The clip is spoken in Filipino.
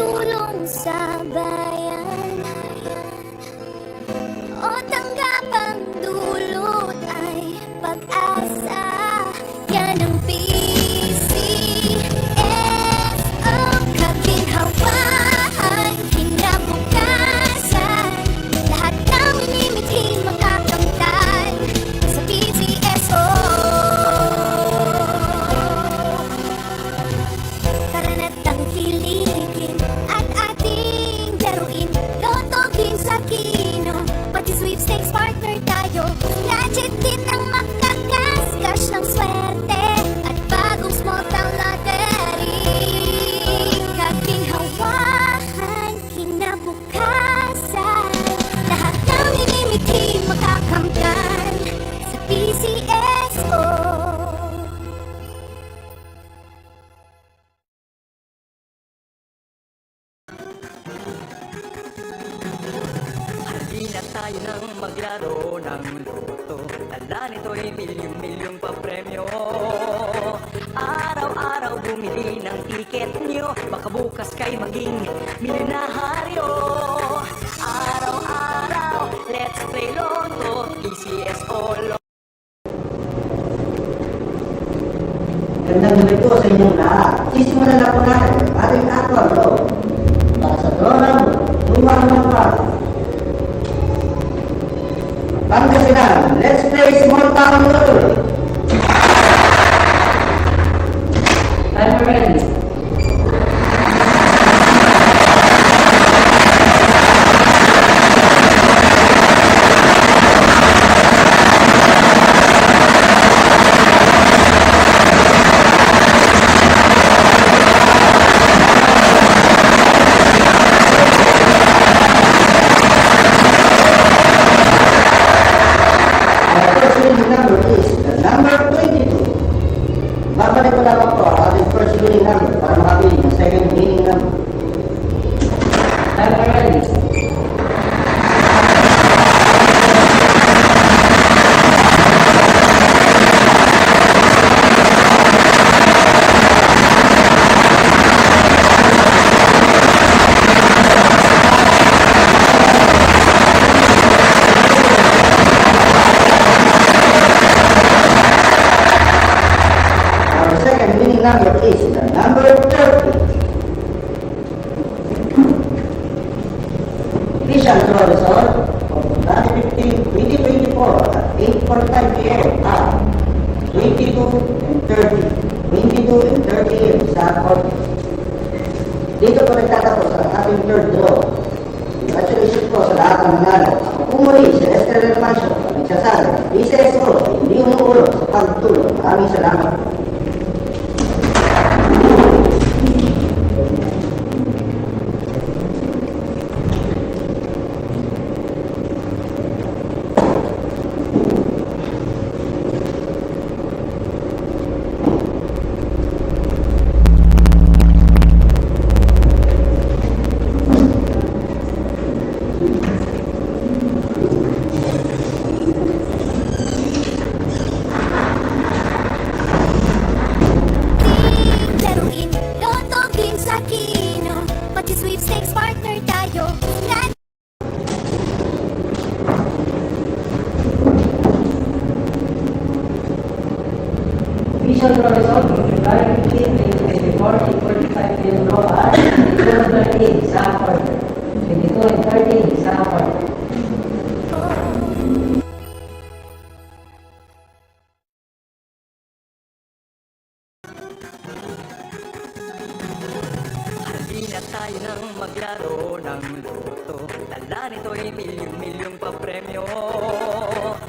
tulong sa bayan o tanggapang dulot ay pag-asa. Yan ang PCSO, kaginhawaan, kinabukasan. Lahat ng minimiting makakamtan sa PCSO. Karanatang kilikin at ating laruin, lotogin sa kino, pati sweepstakes partner tayo. Gadget din ang makakascash ng swerte at bagong small town lottery. Kaginhawahan, kinabukasan. Lahat ng minimiting makakamtan sa PCSO. Halina tayo nang maglaro ng loto. Tala nito'y milyong-milyong papremyo. Araw-araw bumili ng tiket nyo, baka bukas kayo maging milyonaryo. Araw-araw, let's play Lotto, PCSO Lotto. Gandang gabi po sa inyong lahat. Sisimulan na po natin ang ating actual draw. Para sa draw number, lumang ng party. Pangasinan, let's play small town lottery. Timer ready. Number is the number 22. Babalik ko lamang po ang ating first winning number para makabili ng second winning number. Timer ready. Number is the number 30. Official draw result for 2015-2024 at 8:45 p.m. are 22 and 30. 22 and 30 sa court. Dito po nagtatapos ang ating third draw. Congratulations po sa lahat ng nanalo. Ako po muli si Lester Hermancio, nagsasabi, PCSO ay hindi umuulong sa pagtulong. Maraming salamat po. Sweepstakes partner tayo. Official draw result for July 15, 2024, 8:45 p.m. draw at 22 and 30 sa quarter. 22 and 30 sa quarter. Halina tayo nang maglaro ng loto. Tala nito'y milyong-milyong papremyo.